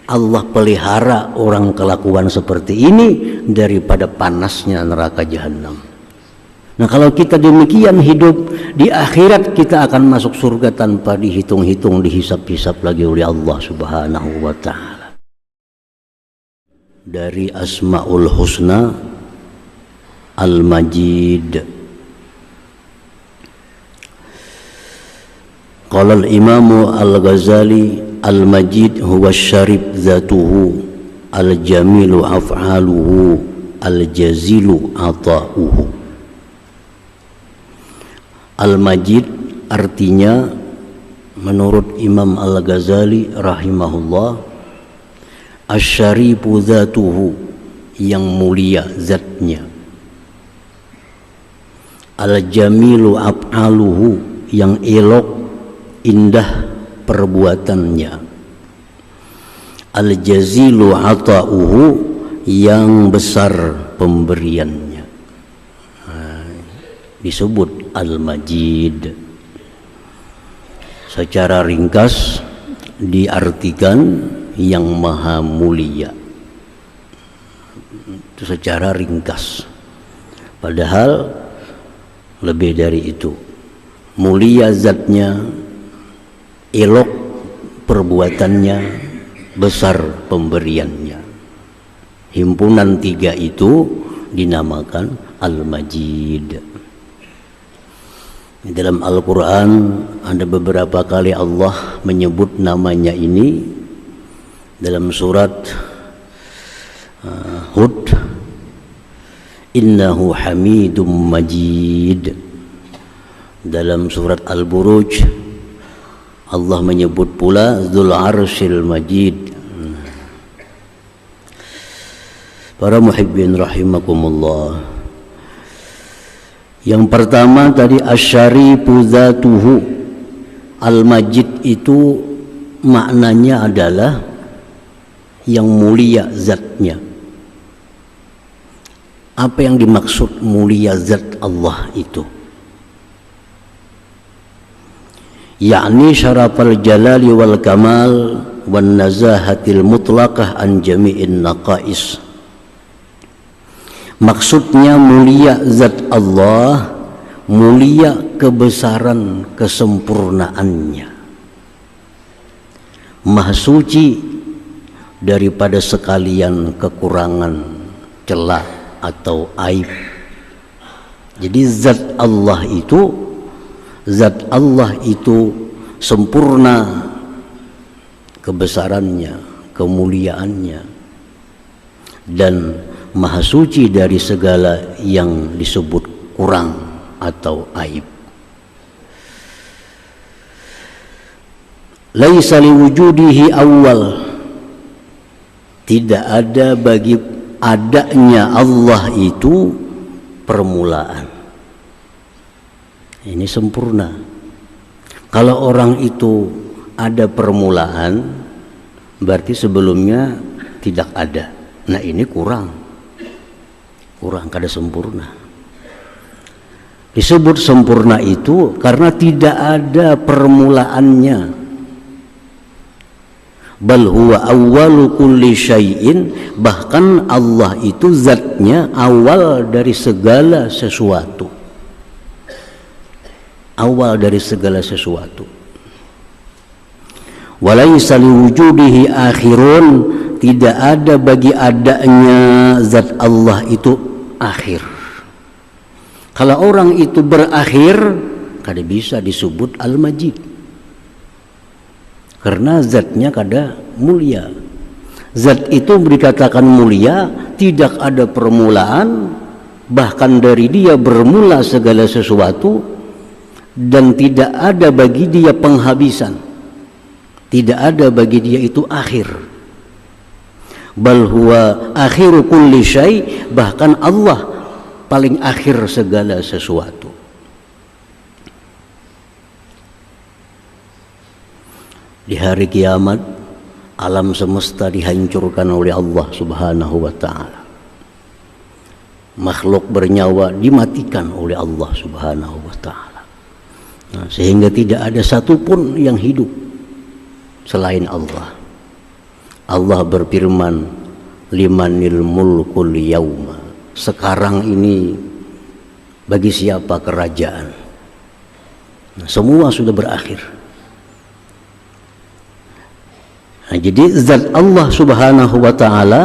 Allah pelihara orang kelakuan seperti ini daripada panasnya neraka jahanam. Nah, kalau kita demikian hidup, di akhirat kita akan masuk surga tanpa dihitung-hitung, dihisap-hisap lagi oleh Allah Subhanahu wa ta'ala. Dari Asmaul Husna Al-Majid. Qala al-Imam Al-Ghazali Al-Majid huwa syarif zatuhu, al-jamilu af'aluhu, al-jazilu ata'uhu. Al-Majid artinya menurut Imam Al-Ghazali rahimahullah, asyarifu zatuhu, yang mulia zatnya, al-jamilu af'aluhu, yang elok indah perbuatannya, al-jazilu ata'uhu, yang besar pemberiannya. Disebut Al-Majid. Secara ringkas diartikan yang maha mulia. Itu secara ringkas. Padahal lebih dari itu. Mulia zatnya, elok perbuatannya, besar pemberiannya. Himpunan tiga itu dinamakan Al-Majid. Dalam Al-Quran ada beberapa kali Allah menyebut namanya ini. Dalam surat Hud, innahu hamidum majid. Dalam surat Al-Buruj Allah menyebut pula Dzul Arsyil Majid. Para muhibbin rahimakumullah, yang pertama tadi asyarifu zatuhu, Al-Majid itu maknanya adalah yang mulia zatnya. Apa yang dimaksud mulia zat Allah itu? Yakni syarafal jalali wal kamal wan nazahatil mutlaqah an jami'in naqais. Maksudnya mulia zat Allah, mulia kebesaran kesempurnaannya, maha suci daripada sekalian kekurangan, celah atau aib. Jadi zat Allah itu sempurna kebesarannya, kemuliaannya, dan maha suci dari segala yang disebut kurang atau aib. Laisa liwujudihi awal, tidak ada bagi adanya Allah itu permulaan. Ini sempurna. Kalau orang itu ada permulaan, berarti sebelumnya tidak ada. Nah, ini kurang kada sempurna. Disebut sempurna itu karena tidak ada permulaannya. Bal huwa awwalu kulli syai'in, bahkan Allah itu zatnya awal dari segala sesuatu. Awal dari segala sesuatu. Walaysa liwujudihi akhirun, tidak ada bagi adanya zat Allah itu akhir. Kalau orang itu berakhir, kada bisa disebut Al-Majid, karena zatnya kada mulia. Zat itu dikatakan mulia, tidak ada permulaan, bahkan dari dia bermula segala sesuatu, dan tidak ada bagi dia penghabisan, tidak ada bagi dia itu akhir. Bal huwa akhiru kulli syai', bahkan Allah paling akhir segala sesuatu. Di hari kiamat, alam semesta dihancurkan oleh Allah Subhanahu wa ta'ala. Makhluk bernyawa dimatikan oleh Allah Subhanahu wa ta'ala. Sehingga tidak ada satupun yang hidup selain Allah. Allah berfirman, limanil mulkul yauma. Sekarang ini bagi siapa kerajaan? Nah, semua sudah berakhir. Nah, jadi zat Allah Subhanahu wa ta'ala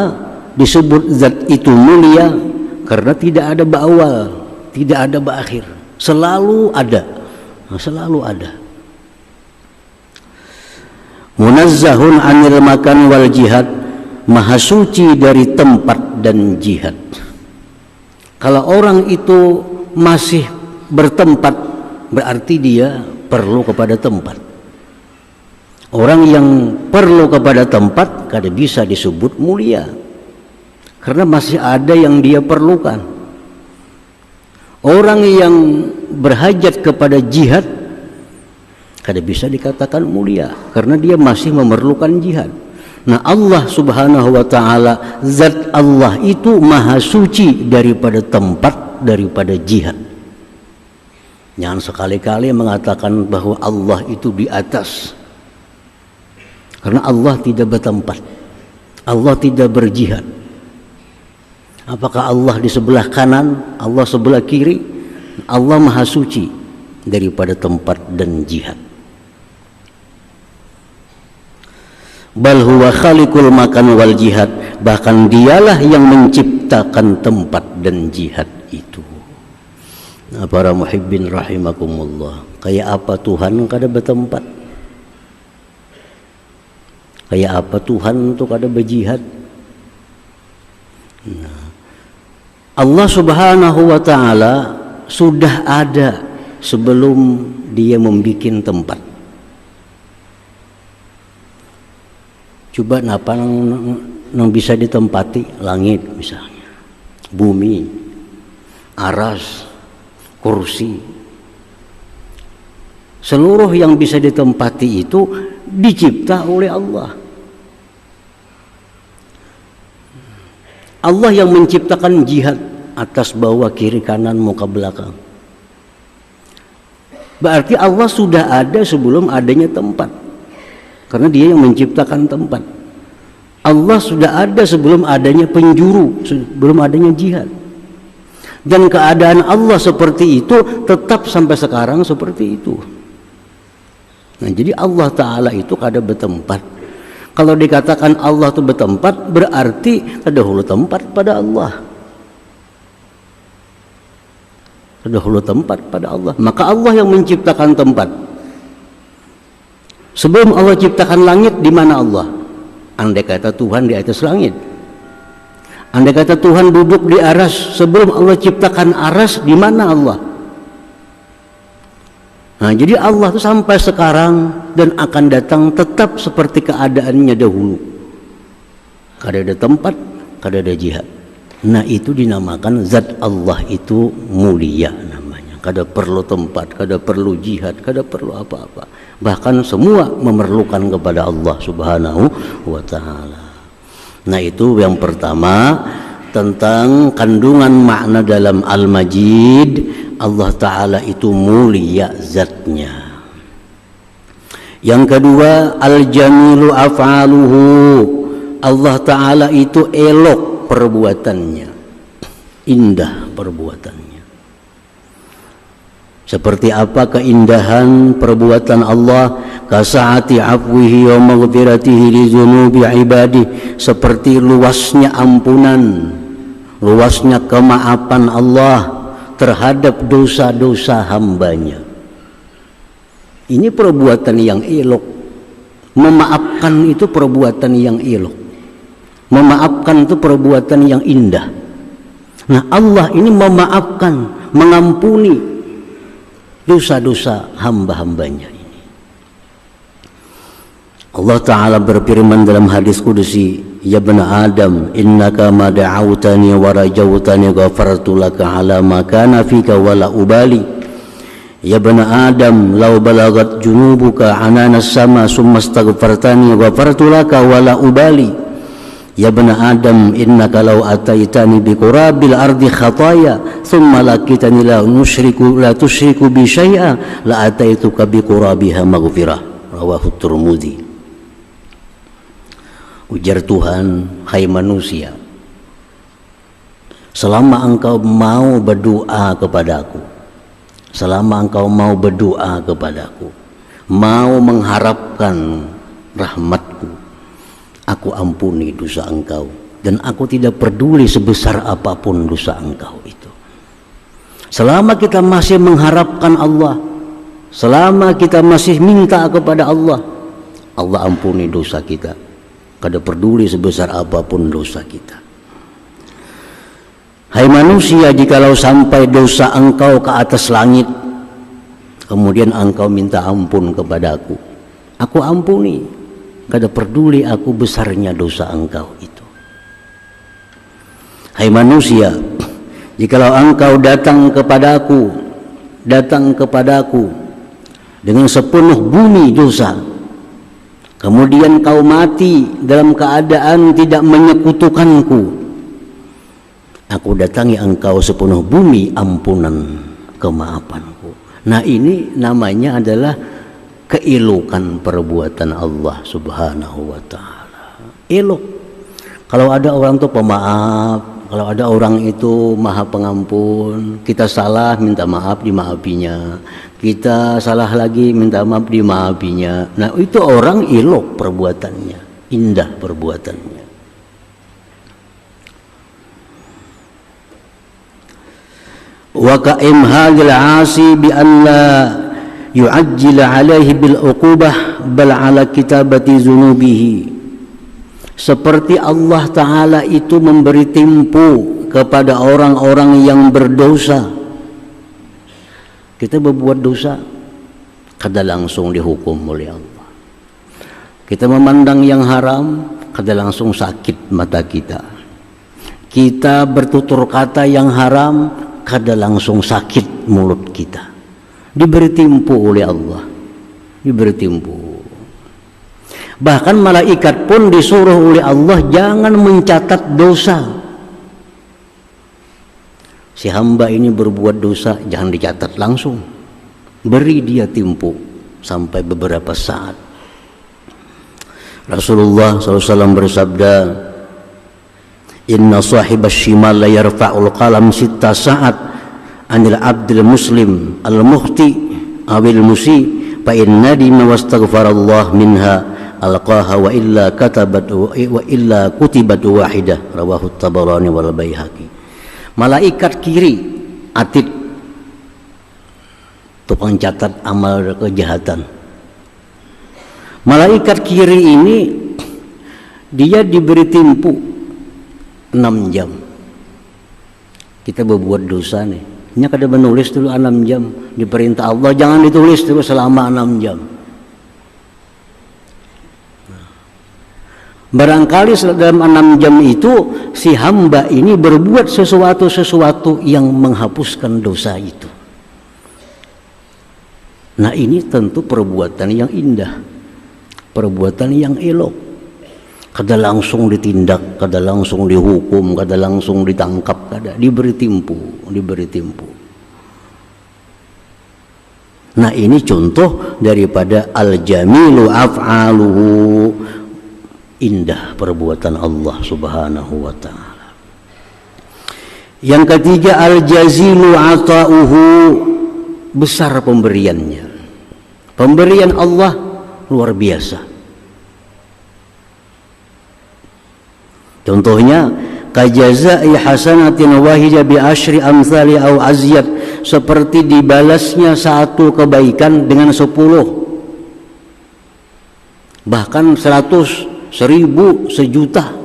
disebut zat itu mulia karena tidak ada ba'awal, tidak ada ba'akhir, selalu ada. Nah, selalu ada. Munazzahun anil makan wal jihad, maha suci dari tempat dan jihad. Kalau orang itu masih bertempat, berarti dia perlu kepada tempat. Orang yang perlu kepada tempat kada bisa disebut mulia, karena masih ada yang dia perlukan. Orang yang berhajat kepada jihad kada bisa dikatakan mulia, karena dia masih memerlukan jihad. Nah, Allah Subhanahu wa ta'ala, zat Allah itu maha suci daripada tempat, daripada jihad. Jangan sekali-kali mengatakan bahwa Allah itu di atas, karena Allah tidak bertempat, Allah tidak berjihad. Apakah Allah di sebelah kanan, Allah sebelah kiri? Allah maha suci daripada tempat dan jihad. Bal huwa khaliqul makan wal jihad, bahkan dialah yang menciptakan tempat dan jihad itu. Nah, para muhibbin rahimakumullah, kayak apa Tuhan kada bertempat? Kayak apa Tuhan untuk kada berjihad? Nah, Allah Subhanahu wa ta'ala sudah ada sebelum dia membuat tempat. Coba napa nang bisa ditempati? Langit misalnya, bumi, aras, kursi. Seluruh yang bisa ditempati itu dicipta oleh Allah. Allah yang menciptakan jihad, atas bawah kiri kanan muka belakang. Berarti Allah sudah ada sebelum adanya tempat, karena dia yang menciptakan tempat. Allah sudah ada sebelum adanya penjuru, sebelum adanya jihad. Dan keadaan Allah seperti itu tetap sampai sekarang seperti itu. Nah, jadi Allah Ta'ala itu kada bertempat. Kalau dikatakan Allah itu bertempat, berarti terdahulu tempat pada Allah. Terdahulu tempat pada Allah. Maka Allah yang menciptakan tempat. Sebelum Allah ciptakan langit, di mana Allah? Andai kata Tuhan di atas langit, andai kata Tuhan duduk di aras, sebelum Allah ciptakan aras, di mana Allah? Nah, jadi Allah itu sampai sekarang dan akan datang tetap seperti keadaannya dahulu. Kada ada tempat, kada ada jihad. Nah, itu dinamakan zat Allah itu mulia namanya. Kada perlu tempat, kada perlu jihad, kada perlu apa-apa. Bahkan semua memerlukan kepada Allah Subhanahu wa ta'ala. Nah, itu yang pertama, tentang kandungan makna dalam Al-Majid. Allah Ta'ala itu mulia zatnya. Yang kedua, Al-Jamilu af'aluhu. Allah Ta'ala itu elok perbuatannya, indah perbuatannya. Seperti apa keindahan perbuatan Allah? Kasa'ati afwihi wa maghfiratihi li dzunubi ibadi, seperti luasnya ampunan, luasnya kemaafan Allah terhadap dosa-dosa hambanya. Ini perbuatan yang elok. Memaafkan itu perbuatan yang elok. Memaafkan itu perbuatan yang indah. Nah, Allah ini memaafkan, mengampuni dosa-dosa hamba-hambanya ini. Allah Ta'ala berfirman dalam hadis kudusi, ya bani Adam, innaka ma da'awtani wa rajawtani ghafartu laka ala ma kana fika wa la ubali. Ya bani Adam, law balagat junubuka ananas sama summa astaghfartani ghafartu laka wa la ubali. Ya bani Adam, innaka law ataitani bi qurabil ardi khataya thumma lakitani la tusyriku bi syai'a la ataituka bi qurabiha maghfirah. Rawahu Tirmidzi. Ujar Tuhan, hai manusia, selama engkau mau berdoa kepadaku, selama engkau mau berdoa kepadaku, mau mengharapkan rahmatku, aku ampuni dosa engkau, dan aku tidak peduli sebesar apapun dosa engkau itu. Selama kita masih mengharapkan Allah, selama kita masih minta kepada Allah, Allah ampuni dosa kita, kada peduli sebesar apapun dosa kita. Hai manusia, jikalau sampai dosa engkau ke atas langit, kemudian engkau minta ampun kepadaku, aku ampuni, kada peduli aku besarnya dosa engkau itu. Hai manusia, jikalau engkau datang kepadaku dengan sepenuh bumi dosa, kemudian kau mati dalam keadaan tidak menyekutukanku, aku datangi engkau sepenuh bumi ampunan kemaafanku. Nah, ini namanya adalah keelokan perbuatan Allah subhanahu wa ta'ala. Elok. Kalau ada orang itu pemaaf, kalau ada orang itu maha pengampun, kita salah minta maaf dimaafinya, kita salah lagi minta maaf dimaafinya. Nah, itu orang elok perbuatannya, indah perbuatannya. Wa ka'imhalil 'asi bi alla yu'ajjil 'alaihi bil 'uqubah bal 'ala kitabati dzunubihi. Seperti Allah Ta'ala itu memberi tempo kepada orang-orang yang berdosa. Kita berbuat dosa, kada langsung dihukum oleh Allah. Kita memandang yang haram, kada langsung sakit mata kita. Kita bertutur kata yang haram, kada langsung sakit mulut kita. Diberi tempo oleh Allah, diberi tempo. Bahkan malaikat pun disuruh oleh Allah jangan mencatat dosa. Si hamba ini berbuat dosa, jangan dicatat langsung, beri dia tempo sampai beberapa saat. Rasulullah SAW bersabda, inna sahibas shimal la yarfa'ul qalam sitta sa'at anil abdil muslim al-mukhti awil musi fa inna dima wastaghfarallah minha alqaha wa illa katabat wa illa kutibat wahidah, rawahu Tabarani wal Baihaqi. Malaikat kiri atid, tukang catat amal kejahatan. Malaikat kiri ini dia diberi tempo 6 jam. Kita berbuat dosa nih, ini kada menulis dulu 6 jam. Diperintah Allah jangan ditulis dulu selama 6 jam. Barangkali dalam 6 jam itu si hamba ini berbuat sesuatu yang menghapuskan dosa itu. Nah, ini tentu perbuatan yang indah, perbuatan yang elok. Kada langsung ditindak, kada langsung dihukum, kada langsung ditangkap, kada, diberi tempo, diberi tempo. Nah, ini contoh daripada al-jamilu af'aluhu, indah perbuatan Allah subhanahu wa ta'ala. Yang ketiga, al-jazilu ata'uhu, besar pemberiannya. Pemberian Allah luar biasa. Contohnya, kajazai hasanatin wahida bi asyri amthali au azyad, seperti dibalasnya satu kebaikan dengan 10, bahkan 100, 1000, 1.000.000,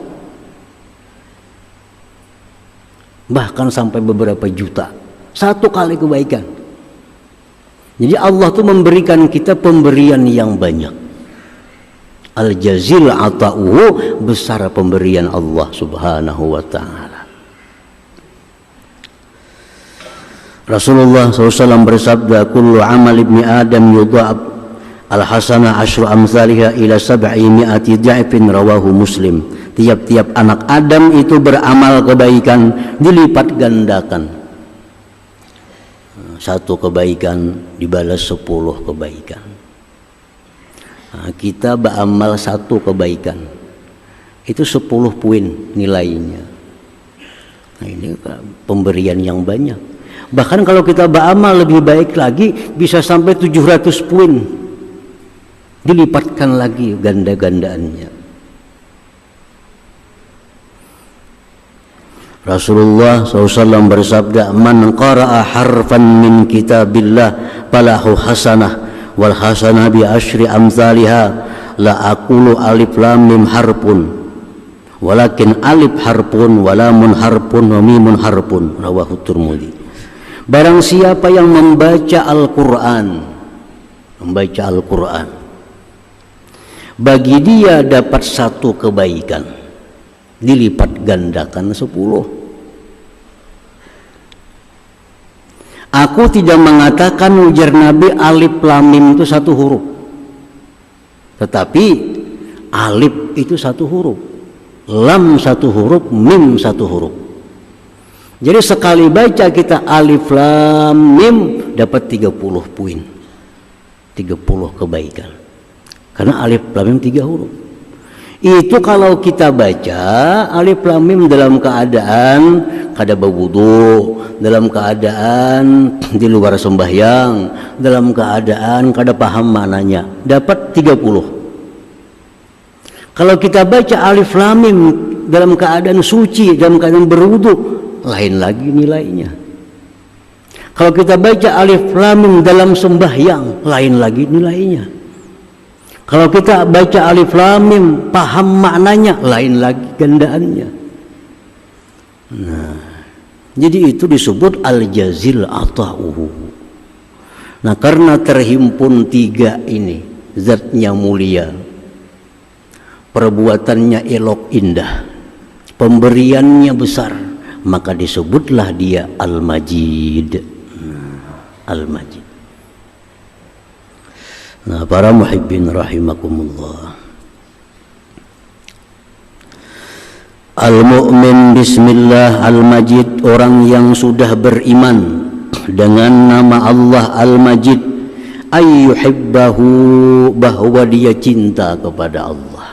bahkan sampai beberapa juta, satu kali kebaikan. Jadi Allah tuh memberikan kita pemberian yang banyak. Al-jazil ata'uhu, besar pemberian Allah subhanahu wa ta'ala. Rasulullah SAW bersabda, kullu amal ibni Adam yudha'ab al-hasanah asyru amthaliha ila 700 dha'fin, rawahu Muslim. Tiap-tiap anak Adam itu beramal kebaikan dilipat gandakan. Satu kebaikan dibalas 10 kebaikan. Nah, kita beramal satu kebaikan, itu 10 poin nilainya. Nah, ini pemberian yang banyak. Bahkan kalau kita beramal lebih baik lagi bisa sampai 700 poin, dilipatkan lagi ganda-gandaannya. Rasulullah SAW bersabda, man qara'a harfan min kitabillah falahu hasanah wal hasanah bi asyri amsalihha la aqulu alif lam mim harpun walakin alif harpun wa lamun harpun wa mimun harpun, rawahu Tirmidzi. Barang siapa yang membaca Al-Qur'an, bagi dia dapat 1 kebaikan dilipat gandakan 10. Aku tidak mengatakan, ujar Nabi, alif lam mim itu 1 huruf, tetapi alif itu 1 huruf, lam 1 huruf, mim 1 huruf. Jadi sekali baca kita alif lam mim dapat 30 poin, 30 kebaikan, karena alif lam mim 3 huruf. Itu kalau kita baca alif lam mim dalam keadaan kada berwudu, dalam keadaan di luar sembahyang, dalam keadaan kada paham maknanya, dapat 30. Kalau kita baca alif lam mim dalam keadaan suci, dalam keadaan berwudu, lain lagi nilainya. Kalau kita baca alif lam mim dalam sembahyang, lain lagi nilainya. Kalau kita baca alif lam mim paham maknanya, lain lagi gandaannya. Nah, jadi itu disebut al-jazil ata'uhu. Nah, karena terhimpun 3 ini, zatnya mulia, perbuatannya elok indah, pemberiannya besar, maka disebutlah dia Al-Majid. Al-Majid. Nah, para muhibbin rahimakumullah, al-mu'min bismillah al-majid, orang yang sudah beriman dengan nama Allah Al-Majid, ayyuhibbahu, bahwa dia cinta kepada Allah.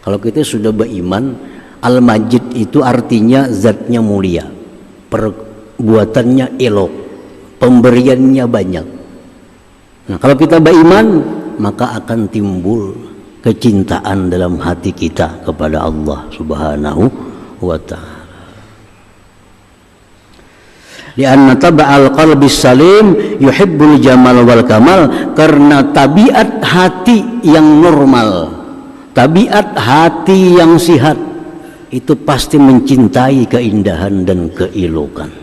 Kalau kita sudah beriman, Al-Majid itu artinya zatnya mulia, perbuatannya elok, pemberiannya banyak. Nah, kalau kita beriman, maka akan timbul kecintaan dalam hati kita kepada Allah Subhanahu wa ta'ala. Lianna taba'al qalbis salim yuhibbul jamal wal kamal, karena tabiat hati yang normal, tabiat hati yang sihat itu pasti mencintai keindahan dan keelokan.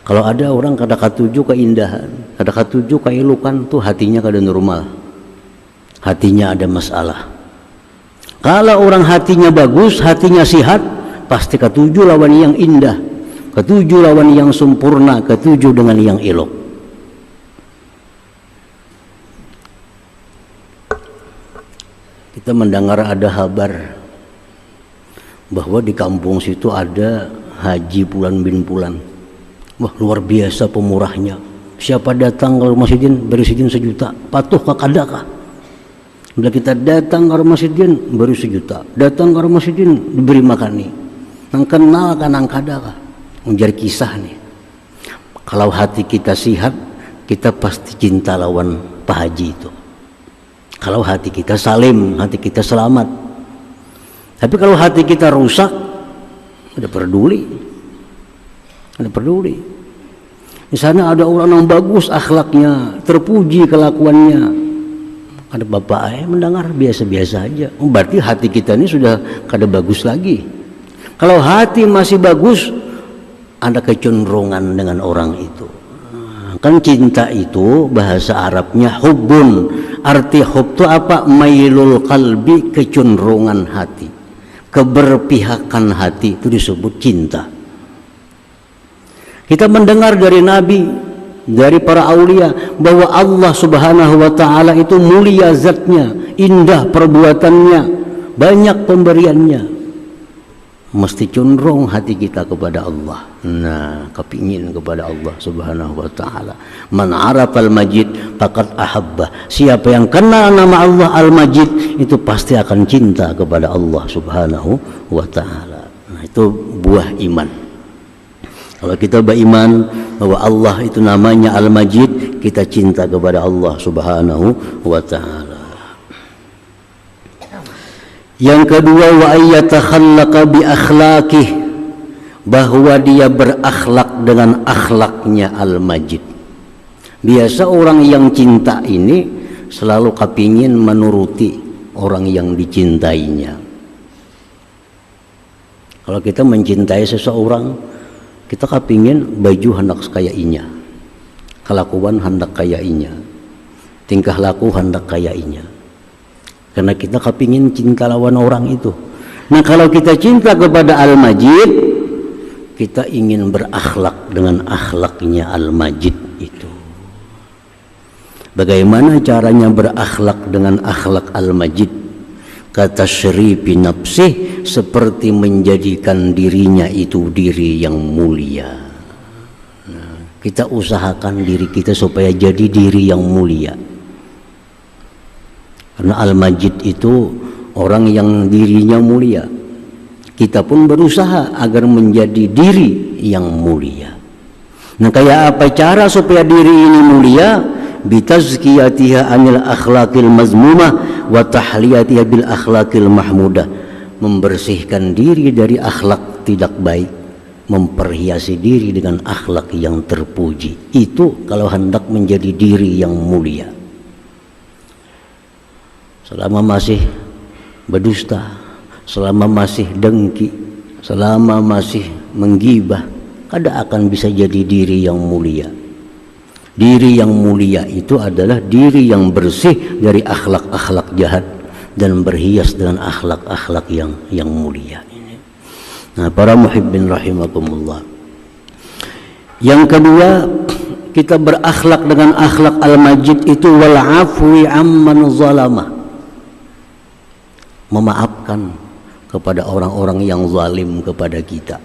Kalau ada orang kada katuju keindahan, kada katuju keelokan, tuh hatinya kada normal, hatinya ada masalah. Kalau orang hatinya bagus, hatinya sihat, pasti katuju lawan yang indah, katuju lawan yang sempurna, katuju dengan yang elok. Kita mendengar ada kabar bahwa di kampung situ ada haji Pulan bin Pulan. Wah, luar biasa pemurahnya. Siapa datang ke rumah sidin, beri sidin 1 juta. Patuh ke kadakah? Bila kita datang ke rumah sidin, beri 1 juta. Datang ke rumah sidin, diberi makan nih. Nang kenal kan nang kadakah? Menjadi kisah nih. Kalau hati kita sihat, kita pasti cinta lawan Pak Haji itu. Kalau hati kita salim, hati kita selamat. Tapi kalau hati kita rusak, ada peduli. Ada peduli. Di sana ada orang yang bagus akhlaknya, terpuji kelakuannya. Ada bapak mendengar biasa-biasa aja. Berarti hati kita ini sudah kada bagus lagi. Kalau hati masih bagus, ada kecenderungan dengan orang itu. Kan cinta itu bahasa Arabnya hubbun. Arti hub itu apa? Mailul qalbi, kecenderungan hati, keberpihakan hati, itu disebut cinta. Kita mendengar dari Nabi, dari para aulia, bahwa Allah Subhanahu wa ta'ala itu mulia zatnya, indah perbuatannya, banyak pemberiannya. mesti condong hati kita kepada Allah. Nah, kepingin kepada Allah Subhanahu wa taala. Man arafal Majid faqad ahabba. Siapa yang kenal nama Allah Al-Majid itu pasti akan cinta kepada Allah Subhanahu wa taala. Nah, itu buah iman. Kalau kita beriman bahwa Allah itu namanya Al-Majid, kita cinta kepada Allah Subhanahu wa taala. Yang kedua, wa ayyatakhallaqa bi akhlaqih, bahwa dia berakhlak dengan akhlaknya Al-Majid. Biasa orang yang cinta ini selalu kepingin menuruti orang yang dicintainya. Kalau kita mencintai seseorang, kita kepingin baju hendak kayak inya, kelakuan hendak kayak inya, tingkah laku hendak kayak inya. Karena kita kepingin cinta lawan orang itu. Nah, kalau kita cinta kepada Al-Majid, kita ingin berakhlak dengan akhlaknya Al-Majid itu. Bagaimana caranya berakhlak dengan akhlak Al-Majid? Kata syarifi nafsih, seperti menjadikan dirinya itu diri yang mulia. Nah, kita usahakan diri kita supaya jadi diri yang mulia. Karena Al-Majid itu orang yang dirinya mulia. Kita pun berusaha agar menjadi diri yang mulia. Nah, kayak apa cara supaya diri ini mulia? Bitazkiyatiha anil akhlaqil mazmumah wa tahliyatiha bil akhlaqil mahmudah. Membersihkan diri dari akhlak tidak baik, memperhiasi diri dengan akhlak yang terpuji. Itu kalau hendak menjadi diri yang mulia. Selama masih berdusta, selama masih dengki, selama masih menggibah, kada akan bisa jadi diri yang mulia. Diri yang mulia itu adalah diri yang bersih dari akhlak-akhlak jahat dan berhias dengan akhlak-akhlak yang mulia. Nah, para muhibbin rahimakumullah. Yang kedua, kita berakhlak dengan akhlak Al-Majid itu wal afwi amman zalama. Memaafkan kepada orang-orang yang zalim kepada kita.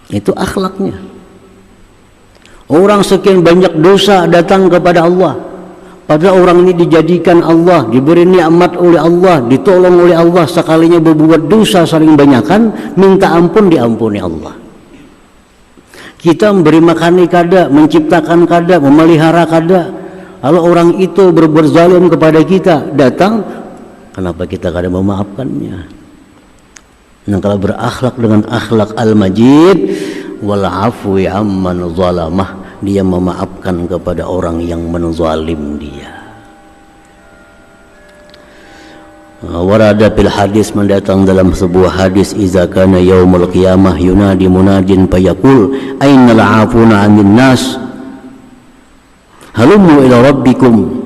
Itu akhlaknya. Orang sekian banyak dosa datang kepada Allah, padahal orang ini dijadikan Allah, diberi nikmat oleh Allah, ditolong oleh Allah. Sekalinya berbuat dosa saling banyakan, minta ampun, diampuni Allah. Kita memberi makan kada, menciptakan kada, memelihara kada. Kalau orang itu berbuat zalim kepada kita, datang, kenapa kita kada memaafkannya? Nah, kalau berakhlak dengan akhlak Al-Majid, wal afwi amman zalamah, dia memaafkan kepada orang yang menzalim dia. Warada fil hadis, mendatang dalam sebuah hadis, iza kana yaumul qiyamah yunadi munadin fayaqul ainal afuna 'anil nas halummu ila rabbikum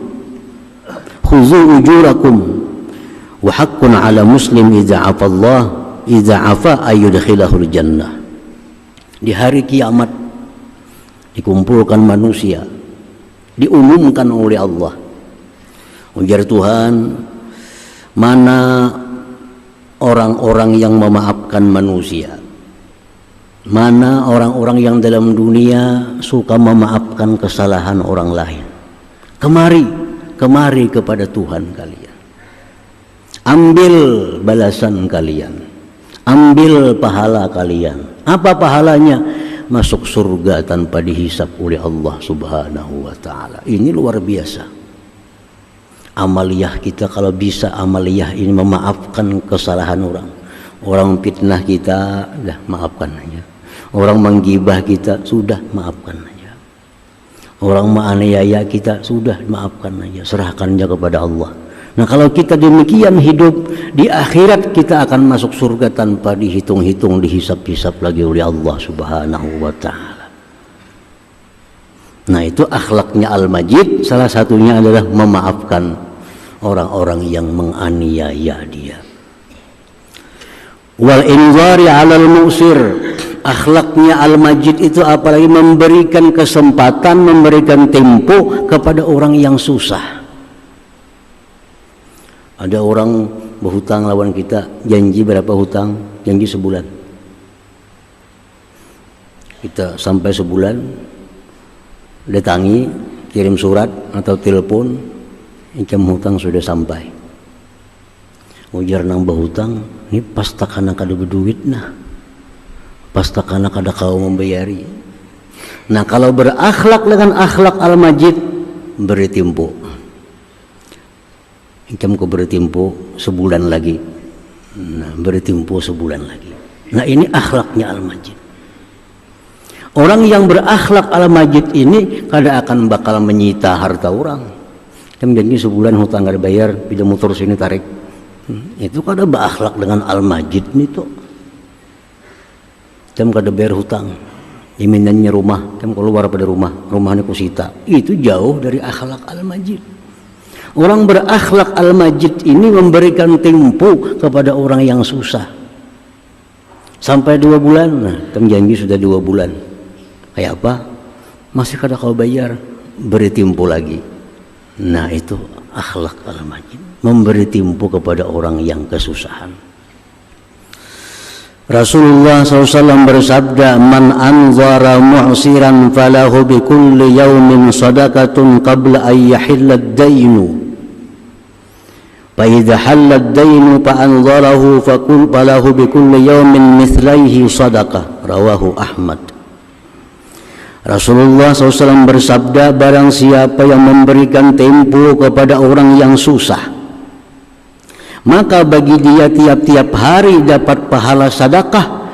khuzu ujurakum wa haqqun 'ala muslim iza 'afa Allah iza 'afa ayyudkhilahul jannah. Di hari kiamat dikumpulkan manusia, diumumkan oleh Allah, ujar Tuhan, mana orang-orang yang memaafkan manusia, mana orang-orang yang dalam dunia suka memaafkan kesalahan orang lain. Kemari kepada Tuhan kalian, ambil balasan kalian, ambil pahala kalian. Apa pahalanya? Masuk surga tanpa dihisap oleh Allah Subhanahu wa ta'ala. Ini luar biasa. Amaliyah kita, kalau bisa amaliyah ini memaafkan kesalahan orang. Orang fitnah kita, dah maafkan aja. Orang menggibah kita, sudah maafkan aja. Orang menganiaya kita, sudah maafkan aja. Serahkan aja kepada Allah. Nah, kalau kita demikian hidup, di akhirat kita akan masuk surga tanpa dihitung-hitung, dihisap-hisap lagi oleh Allah Subhanahu wa ta'ala. Nah, itu akhlaknya Al-Majid. Salah satunya adalah memaafkan orang-orang yang menganiaya dia. Wal inzari 'alal mu'sir. Akhlaknya Al-Majid itu apalagi memberikan kesempatan, memberikan tempo kepada orang yang susah. Ada orang berhutang lawan kita, janji berapa hutang? Janji sebulan. kita sampai sebulan datangi, kirim surat atau telepon, incam hutang sudah sampai. Ujar nang bahutang, ini pas takana kada berduit nah, pas takana kada kau membayari. Nah kalau berakhlak dengan akhlak al-majid, beri tempo. Incam ku beri tempo sebulan lagi. Nah, beri tempo sebulan lagi. Nah ini akhlaknya al-majid. Orang yang berakhlak al-majid ini kada akan bakal menyita harta orang. Kan janji sebulan hutang kada bayar, pinjam motor sini tarik. Itu kada berakhlak dengan al-majid nih tuh. Jam kada bayar hutang, jaminannya rumah, jam keluar pada rumahnya kusita. Itu jauh dari akhlak al-majid. Orang berakhlak al-majid ini memberikan tempo kepada orang yang susah. Sampai 2 bulan, nah kan janji sudah 2 bulan. Kayak apa? Masih kada kau bayar, beri tempo lagi. Nah itu akhlak al-majid, memberi tempo kepada orang yang kesusahan. Rasulullah SAW bersabda, man anzara mu'siran falahu bi kulli yawmin sadaqatun qabla an yahilla ad-dainu. Fa idza halla ad-dainu fa anzarahu falahu bi kulli yawmin mithlaihi sadaqah. Rawahu Ahmad. Rasulullah SAW bersabda, barang siapa yang memberikan tempo kepada orang yang susah, maka bagi dia tiap-tiap hari dapat pahala sedekah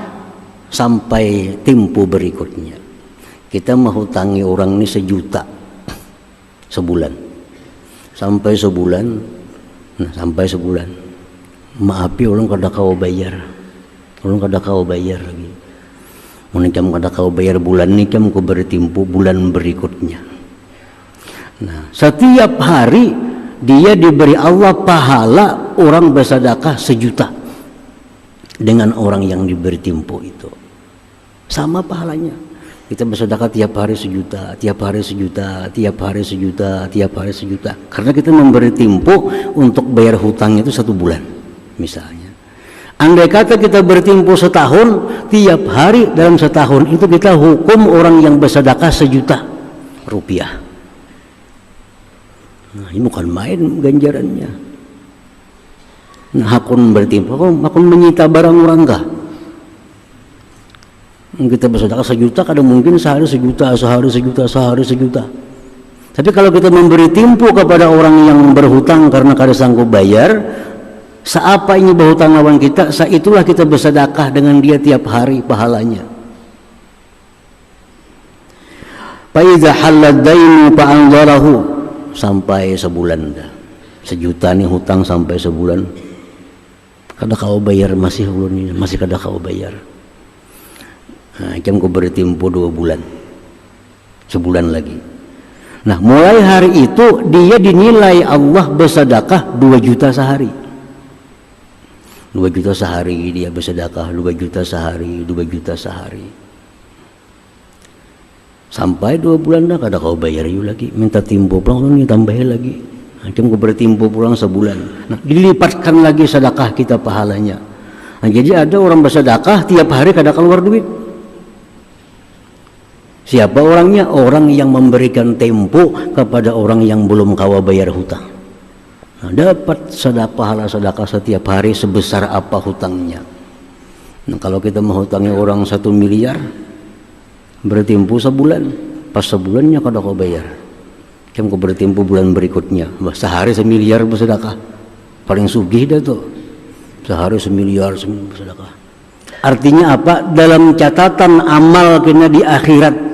sampai tempo berikutnya. Kita menghutangi orang ini 1 juta sebulan, sampai sebulan, nah sampai sebulan, maafi orang kada kau bayar, orang kada kau bayar lagi. Menikam kada kau bayar bulan ini, kamu ku beri tempo bulan berikutnya. Nah, setiap hari dia diberi Allah pahala orang bersedekah 1 juta dengan orang yang diberi tempo itu. Sama pahalanya. Kita bersedekah tiap hari 1 juta, tiap hari 1 juta, tiap hari 1 juta, tiap hari 1 juta. Karena kita memberi tempo untuk bayar hutang itu 1 bulan misalnya. Andai kata kita bertempo setahun, tiap hari dalam setahun itu kita hukum orang yang bersedekah 1 juta rupiah. Nah, ini bukan main ganjarannya. Nah, hakun bertempo, hakun menyita barang orang kah? Kita bersedekah 1 juta, kadang mungkin sehari 1 juta, sehari 1 juta, sehari 1 juta. Tapi kalau kita memberi tempo kepada orang yang berhutang karena kada sanggup bayar, seapa ini berhutang lawan kita, itulah kita bersedekah dengan dia tiap hari pahalanya. Fa idza halad dainu fa anzarahu, sampai sebulan dah. 1 juta nih hutang sampai sebulan. Kada kau bayar, masih ulun masih kada kau bayar. Nah, jam ku beri tempo 2 bulan. Sebulan lagi. Nah, mulai hari itu dia dinilai Allah bersedekah 2 juta sehari. 2 juta sehari dia bersedekah, 2 juta sehari, 2 juta sehari. Sampai 2 bulan dah kada kau bayar you lagi, minta timpo pulang ni tambahin lagi. Macam kau bertimpo pulang sebulan. Nah, dilipatkan lagi sedekah kita pahalanya. Nah, jadi ada orang bersedekah tiap hari kada keluar duit. Siapa orangnya? Orang yang memberikan tempo kepada orang yang belum kawa bayar hutang. Nah, dapat pahala sedekah setiap hari sebesar apa hutangnya. Nah, kalau kita menghutangi orang 1 miliar, bertempo sebulan, pas sebulannya kada kau bayar, kamu kau bertempo bulan berikutnya, sehari 1 miliar bersedekah, paling sugih dah tuh, sehari 1 miliar bersedekah. Artinya apa? Dalam catatan amal kita di akhirat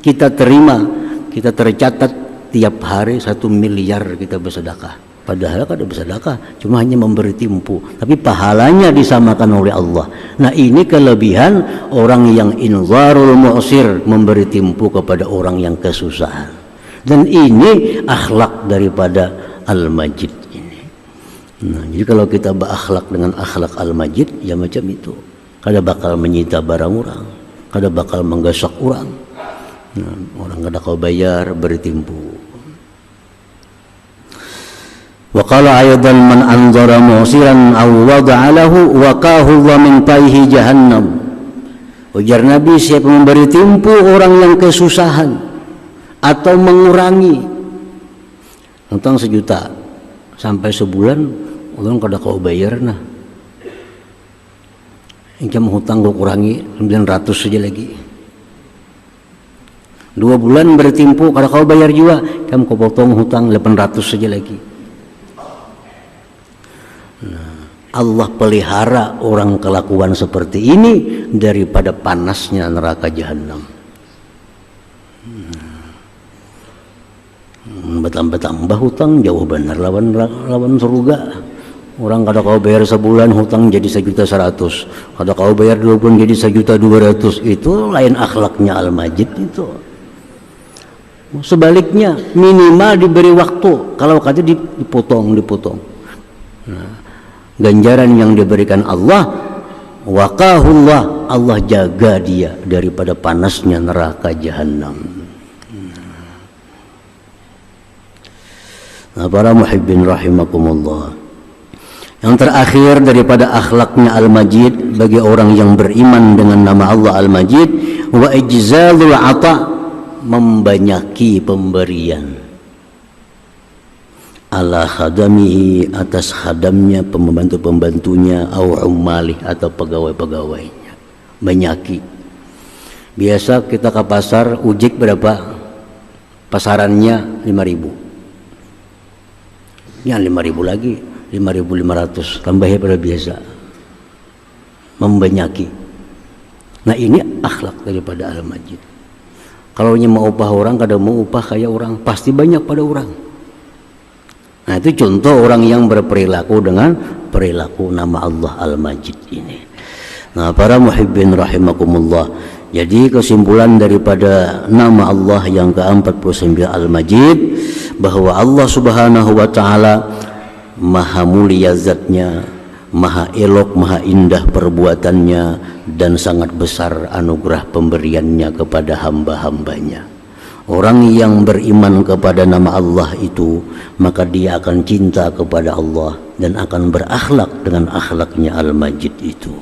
kita terima, kita tercatat tiap hari 1 miliar kita bersedekah. Padahal kada bersedekah, cuma hanya memberi tempo, tapi pahalanya disamakan oleh Allah. Nah, ini kelebihan orang yang inzarul mu'sir, memberi tempo kepada orang yang kesusahan. Dan ini akhlak daripada al-majid ini. Nah, jadi kalau kita berakhlak dengan akhlak al-majid, ya macam itu. Kada bakal menyita barang orang, kada bakal menggasak orang. Nah, orang kada kau bayar, beri tempo. Wa qala aydan man anzara mu'siran aw wada'a lahu waqahu wa min tayhi jahannam Ujar Nabi, siapa memberi timpu orang yang kesusahan atau mengurangi hutang 1 juta sampai sebulan, orang kada kau bayar nah. Ingkam hutang kau kurangi 900 saja lagi. 2 bulan bertimpu kada kau bayar juga, kamu kau potong hutang 800 saja lagi. Nah, Allah pelihara orang kelakuan seperti ini daripada panasnya neraka jahanam. Betambah hutang jauh benar lawan surga. Orang kada kau bayar sebulan hutang jadi 1.100.000, kada kau bayar 2 bulan jadi 1.200.000. Itu lain akhlaknya Al-Majid itu. Sebaliknya minimal diberi waktu, kalau kata dipotong. Nah, ganjaran yang diberikan Allah, waqahullah, Allah jaga dia daripada panasnya neraka jahanam. Nah, para muhibbin rahimakumullah, yang terakhir daripada akhlaknya Al-Majid bagi orang yang beriman dengan nama Allah Al-Majid, wa ijzalul ata, membanyaki pemberian, ala khadamihi, atas khadamnya, pembantu-pembantunya, au ummalih, atau pegawai-pegawainya. Banyaki. Biasa kita ke pasar, ujik berapa? Pasarannya 5.000. Ya 5.000 lagi, 5.500, tambahnya pada biasa. Membanyaki. Nah, ini akhlak daripada Al-Majid. Kalau mau upah orang, kadang mau upah kayak orang, pasti banyak pada orang. Nah, itu contoh orang yang berperilaku dengan perilaku nama Allah Al-Majid ini. Nah, para muhibbin rahimakumullah, jadi kesimpulan daripada nama Allah yang ke-49 Al-Majid, bahwa Allah subhanahu wa ta'ala maha mulia zatnya, maha elok, maha indah perbuatannya, dan sangat besar anugerah pemberiannya kepada hamba-hambanya. Orang yang beriman kepada nama Allah itu, maka dia akan cinta kepada Allah dan akan berakhlak dengan akhlaknya Al-Majid itu.